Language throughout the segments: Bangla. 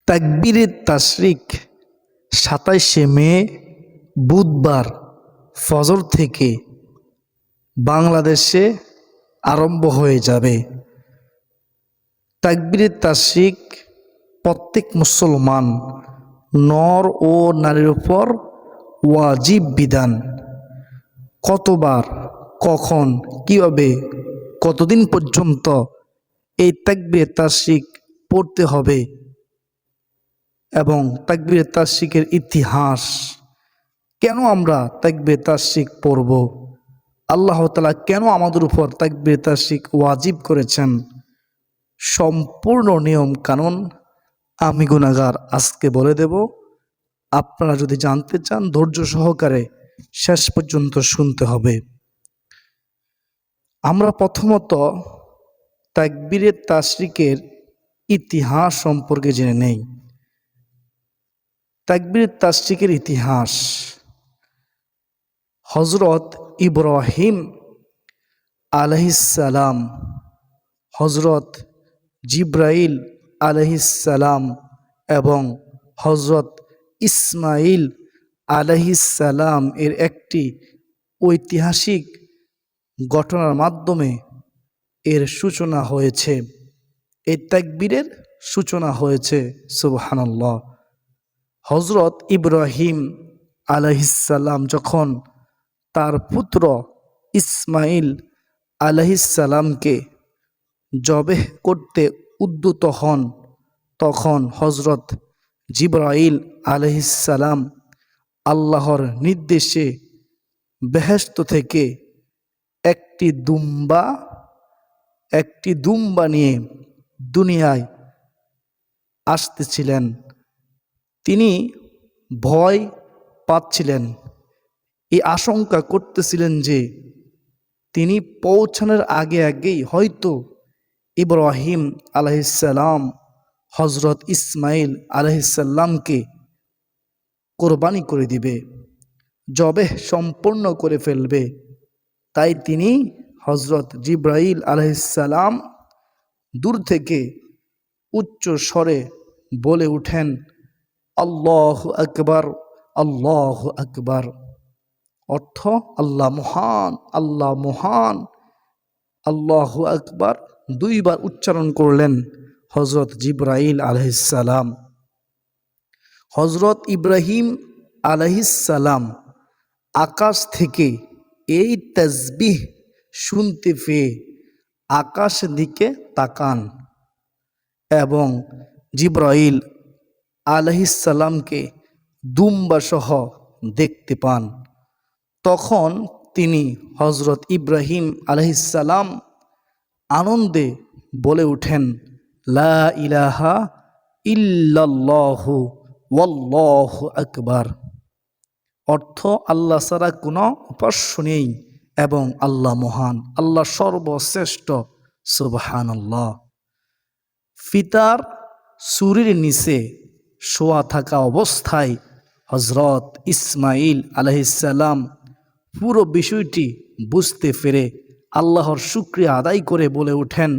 তাকবীরে তাশরিক ২৭শে মে বুধবার ফজর থেকে বাংলাদেশে আরম্ভ হয়ে যাবে। তাকবীরে তাশরিক প্রত্যেক মুসলমান নর ও নারীর উপর ওয়াজিব বিধান। কতবার, কখন, কিভাবে, কতদিন পর্যন্ত এই তাকবীরে তাশরিক পড়তে হবে এবং তাকবীরে তাশরিকের ইতিহাস, কেন আমরা তাকবীরে তাশরিক পড়ব, আল্লাহ তাআলা কেন আমাদের উপর তাকবীরে তাশরিক ওয়াজিব করেছেন, সম্পূর্ণ নিয়ম কানুন আমি গুনাহগার আজকে বলে দেব। আপনারা যদি জানতে চান ধৈর্য সহকারে শেষ পর্যন্ত শুনতে হবে। আমরা প্রথমত তাকবীরে তাশরিকের ইতিহাস সম্পর্কে জেনে নেই। তাকবীরে তাশরিকের ইতিহাস, হযরত ইব্রাহিম আলাইহিস সালাম, হযরত জিবরাইল আলাইহিস সালাম এবং হযরত ইসমাইল আলাইহিস সালাম এর একটি ঐতিহাসিক ঘটনার মাধ্যমে এর সূচনা হয়েছে। এই তাকবীরের সূচনা হয়েছে। সুবহানাল্লাহ। হযরত ইব্রাহিম আলাইহিস সালাম যখন তার পুত্র ইসমাইল আলাইহিস সালামকে জবেহ করতে উদ্যত হন, তখন হযরত জিবরাইল আলাইহিস সালাম আল্লাহর নির্দেশে বেহেশত থেকে একটি দুম্বা নিয়ে দুনিয়ায় আসতেছিলেন। তিনি ভয় পাচ্ছিলেন, এই আশঙ্কা করতেছিলেন যে তিনি পৌঁছানোর আগেই হয়তো ইব্রাহিম আলাইহিস সালাম হযরত ইসমাইল আলাইহিস সালামকে কোরবানি করে দিবে, জবেহ সম্পূর্ণ করে ফেলবে। তাই তিনি হযরত জিবরাইল আলাইহিস সালাম দূর থেকে উচ্চ স্বরে বলে উঠেন, আল্লাহু আকবার, আল্লাহু আকবার। অর্থ আল্লাহ মহান, আল্লাহ মহান। আল্লাহু আকবার দুইবার উচ্চারণ করলেন হযরত জিবরাইল আলাইহিস সালাম। হযরত ইব্রাহিম আলাইহিস সালাম আকাশ থেকে এই তাসবিহ শুনতে পেয়ে আকাশের দিকে তাকান এবং জিবরাইল আলাইহিস সালামকে দুম্বা সহ দেখতে পান। তখন তিনি হযরত ইব্রাহিম আলাইহিস সালাম আনন্দে বলে উঠেন, লা ইলাহা ইল্লাল্লাহু ওয়াল্লাহু আকবার। অর্থ আল্লাহ ছাড়া কোনো উপাস্য নেই এবং আল্লাহ মহান, আল্লাহ সর্বশ্রেষ্ঠ। সুবহানাল্লাহ। পিতার শরীর নিচে শোয়া থাকা অবস্থায় হযরত ইসমাইল আলাইহিস সালাম পুরো বিষয়টি বুঝতে পেরে আল্লাহর শুকরিয়া আদায় করে বলে ওঠেন,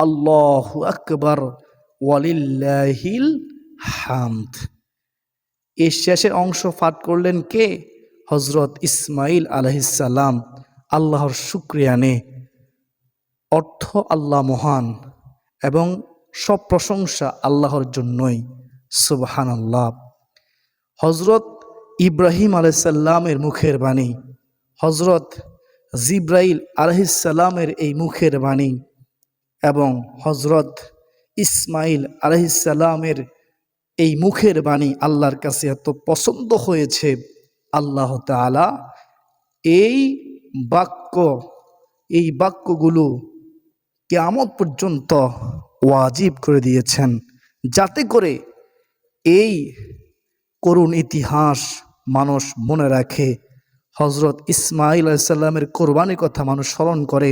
আল্লাহু আকবার ওয়ালিল্লাহিল হামদ। এই শেষের অংশ পাঠ করলেন কে? হযরত ইসমাইল আলাইহিস সালাম আল্লাহর শুকরিয়া নে। অর্থ আল্লাহ মহান এবং সব প্রশংসা আল্লাহর জন্যই। সুবহানাল্লাহ। হযরত ইব্রাহিম আলাইহিস সালামের মুখের বাণী, হযরত জিবরাইল আলাইহিস সালামের এই মুখের বাণী এবং হযরত ইসমাইল আলাইহিস সালামের এই মুখের বাণী আল্লাহর কাছে এত পছন্দ হয়েছে, আল্লাহ তাআলা এই বাক্যগুলো কিয়ামত পর্যন্ত ওয়াজিব করে দিয়েছেন, যাতে করে এই করুণ ইতিহাস মানুষ মনে রাখে। হযরত ইসমাইল আলাইহিস সালামের কোরবানির কথা মানুষ স্মরণ করে,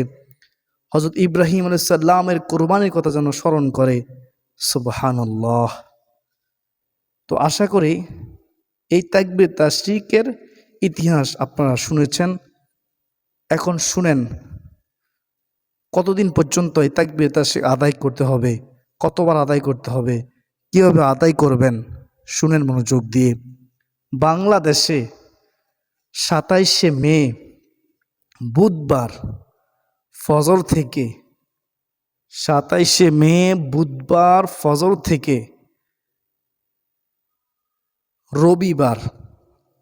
হযরত ইব্রাহিম আলাইহিস সালামের কোরবানির কথা যেন স্মরণ করে। সুবহানাল্লাহ। তো আশা করি এই তাকবীর তাশরিকের ইতিহাস আপনারা শুনেছেন। এখন শুনেন কতদিন পর্যন্ত এই তাকবীর তাশরিক আদায় করতে হবে, কতবার আদায় করতে হবে, কীভাবে আদায় করবেন শুনেন মনোযোগ দিয়ে। বাংলাদেশে 27শে মে বুধবার ফজর থেকে 27শে মে বুধবার ফজর থেকে রবিবার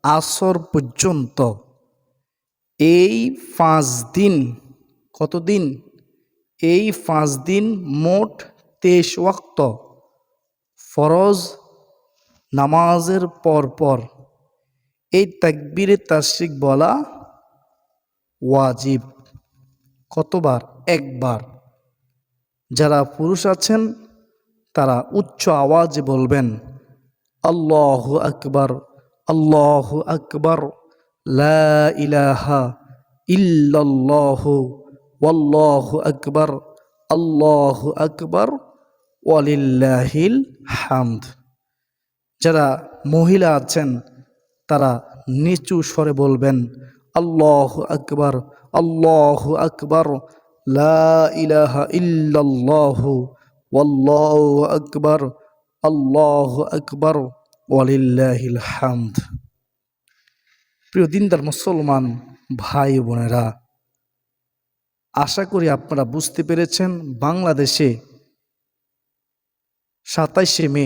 আসর পর্যন্ত এই 5 দিন, কতদিন? এই 5 দিন মোট 23 ওয়াক্ত ফরজ নামাজের পর এই তাকবীরে তাশরিক বলা ওয়াজিব। কতবার? একবার। যারা পুরুষ আছেন তারা উচ্চ আওয়াজে বলবেন আল্লাহু আকবার, আল্লাহু আকবার, লা ইলাহা ইল্লাল্লাহু ওয়াল্লাহু আকবার, আল্লাহু আকবার, ওয়ালিল্লাহিল হামদ। যারা মহিলা আছেন তারা নিচু স্বরে বলবেন আল্লাহু আকবার, আল্লাহু আকবার, লা ইলাহা ইল্লাল্লাহু ওয়াল্লাহু আকবার, আল্লাহু আকবার, ওয়ালিল্লাহিল হামদ। প্রিয় দিনদার মুসলমান ভাই বোনেরা, আশা করি আপনারা বুঝতে পেরেছেন বাংলাদেশে 27শে মে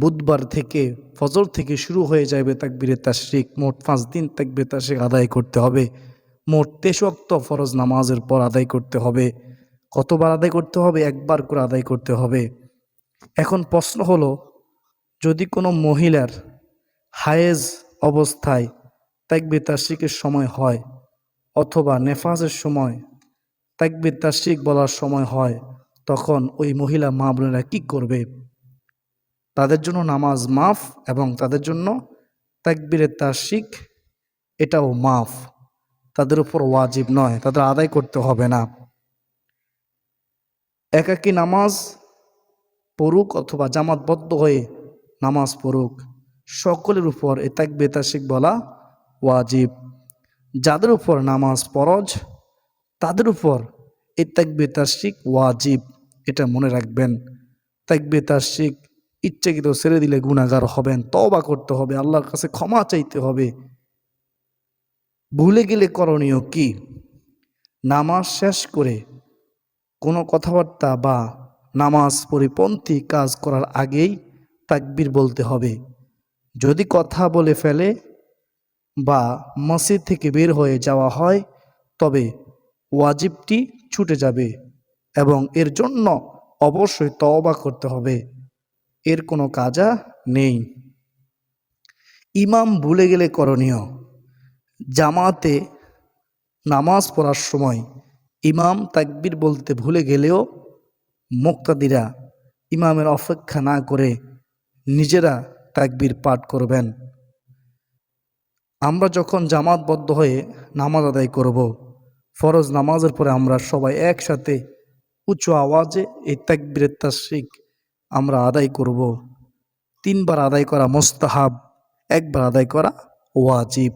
বুধবার থেকে ফজর থেকে শুরু হয়ে যাবে তাকবীরে তাশরিক। মোট 5 দিন তাকবীরে তাশরিক আদায় করতে হবে। মোট 23 ওয়াক্ত ফরজ নামাজের পর আদায় করতে হবে। কতবার আদায় করতে হবে? একবার করে আদায় করতে হবে। এখন প্রশ্ন হলো, যদি কোনো মহিলার হায়েজ অবস্থায় তাকবীর তাশরিকের সময় হয় অথবা নেফাজের সময় তাকবীর তাশরিক বলার সময় হয়, তখন ওই মহিলা মা বোনেরা কী করবে? তাদের জন্য নামাজ মাফ এবং তাদের জন্য তাকবীরে তাশরিক এটাও মাফ। তাদের উপর ওয়াজিব নয়, তাদের আদায় করতে হবে না। একাকী নামাজ পড়ুক অথবা জামাতবদ্ধ হয়ে নামাজ পড়ুক, সকলের উপর এই তাকবীরে তাশরিক বলা ওয়াজিব। যাদের উপর নামাজ ফরজ তাদের উপর এই তাকবীরে তাশরিক ওয়াজিব, এটা মনে রাখবেন। তাকবীরে তাশরিক ইচ্ছাকৃত ছেড়ে দিলে গুনাহগার হবেন, তওবা করতে হবে, আল্লাহর কাছে ক্ষমা চাইতে হবে। ভুলে গেলে করণীয় কি? নামাজ শেষ করে কোনো কথাবার্তা বা নামাজ পরিপন্থী কাজ করার আগেই তাকবীর বলতে হবে। যদি কথা বলে ফেলে বা মসজিদ থেকে বের হয়ে যাওয়া হয় তবে ওয়াজিবটি ছুটে যাবে এবং এর জন্য অবশ্যই তওবা করতে হবে। এর কোনো কাজা নেই। ইমাম ভুলে গেলে করণীয়, জামাতে নামাজ পড়ার সময় ইমাম তাকবীর বলতে ভুলে গেলেও মুক্তাদিরা ইমামের অপেক্ষা না করে নিজেরা তাকবীর পাঠ করবেন। আমরা যখন জামাতবদ্ধ হয়ে নামাজ আদায় করব, ফরজ নামাজের পরে আমরা সবাই একসাথে উঁচু আওয়াজে এই তাকবীরে তাশরিক আমরা আদায় করব। 3 বার আদায় করা মুস্তাহাব, 1 বার আদায় করা ওয়াজিব।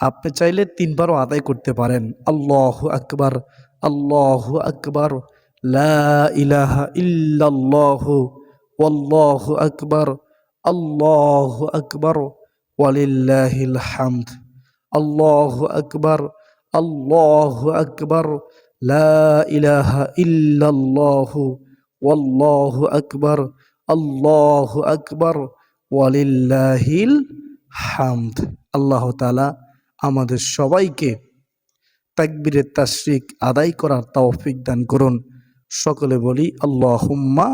আপনি চাইলে 3 বারও আদায় করতে পারেন। আল্লাহু আকবার, আল্লাহু আকবার, লা ইলাহা ইল্লাল্লাহু ওয়াল্লাহু আকবার, আল্লাহু আকবার, ওয়ালিল্লাহিল হামদ। আল্লাহু আকবার, আল্লাহু আকবার, লা ইলাহা ইল্লাল্লাহু ওয়াল্লাহু আকবার, আল্লাহু আকবার, ওয়ালিল্লাহিল হামদ। আল্লাহ তাআলা আমাদের সবাইকে তাকবীরে তাশরিক আদায় করার তৌফিক দান করুন। সকলে বলি আল্লাহুম্মা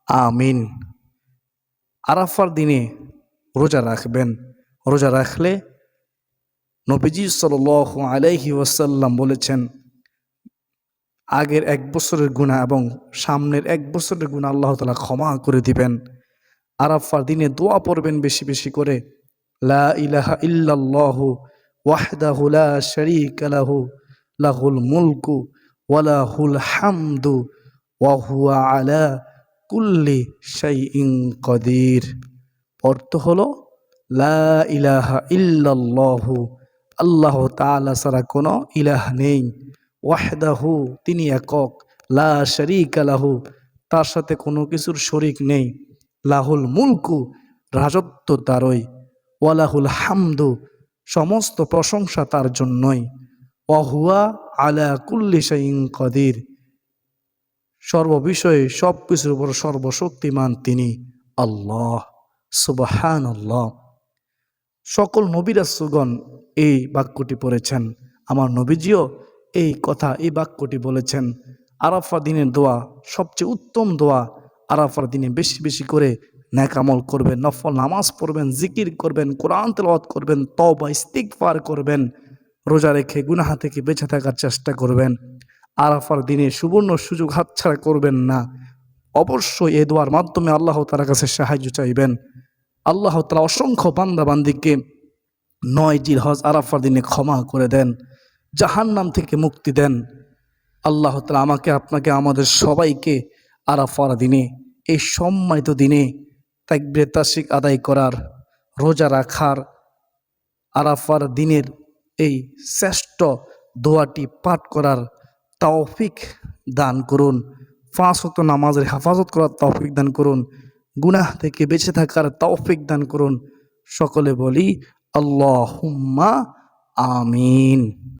আমিন। আরাফার দিনে রোজা রাখবেন। রোজা রাখলে নবীজি সাল্লাল্লাহু আলাইহি ওয়াসাল্লাম বলেছেন, আগের 1 বছরের গুনাহ এবং সামনের 1 বছরের গুনাহ আল্লাহ তাআলা ক্ষমা করে দিবেন। আরাফার দিনে দোয়া পড়বেন বেশি বেশি করে, লা ইলাহা ইল্লাল্লাহু ওয়াহদাহু লা শারীকা লাহু লাহুল মুলকু ওয়া লাহুল হামদু ওয়া হুয়া আলা কুল্লি শাইইন কাদির। অর্থ হলো লা ইলাহা ইল্লাল্লাহু, আল্লাহ তাআলা ছাড়া কোনো ইলাহ নেই, ওয়াহদাহু তিনি একক, লা শারীকা লাহু তার সাথে কোনো কিছুর শরীক নেই, লাহুল মুলকু, রাজত্ব তারই, ওয়ালাহুল হামদু, সমস্ত প্রশংসা তার জন্যই, ওয়াহুয়া আলা কুল্লি শাইইন কাদির, সর্ববিষয়ে সব কিছুর উপর সর্বশক্তিমান তিনি আল্লাহ। সুবহানাল্লাহ। সকল নবী রাসূলগণ এই বাক্যটি পড়েছেন, আমার নবীজিও এই কথা, এই বাক্যটি বলেছেন। আরাফা দিনের দোয়া সবচেয়ে উত্তম দোয়া। আরাফার দিনে বেশি বেশি করে নেক আমল করবেন, নফল নামাজ পড়বেন, জিকির করবেন, কোরআন তেলাওয়াত করবেন, তওবা ইস্তিগফার করবেন, রোজা রেখে গুনাহ থেকে বেঁচে থাকার চেষ্টা করবেন। আরাফার দিনে সুবর্ণ সুযোগ হাতছাড়া করবেন না। অবশ্যই এই দোয়ার মাধ্যমে আল্লাহ তাআলার কাছে সাহায্য চাইবেন। আল্লাহ তাআলা অসংখ্য বান্দা বান্দিকে 9 জিলহজ আরাফার দিনে ক্ষমা করে দেন, জাহান্নাম থেকে মুক্তি দেন। আল্লাহ তাআলা আমাকে, আপনাকে, আমাদের সবাইকে আরাফার দিনে, এই সম্মানিত দিনে তাকবীরে তাশরিক আদায় করার, রোজা রাখার, আরাফার দিনের এই শ্রেষ্ঠ দোয়াটি পাঠ করার তৌফিক দান করুন। 5 ওয়াক্ত নামাজের হেফাজত করার তৌফিক দান করুন। গুনাহ থেকে বেঁচে থাকার তৌফিক দান করুন। সকলে বলি আল্লাহুম্মা আমিন।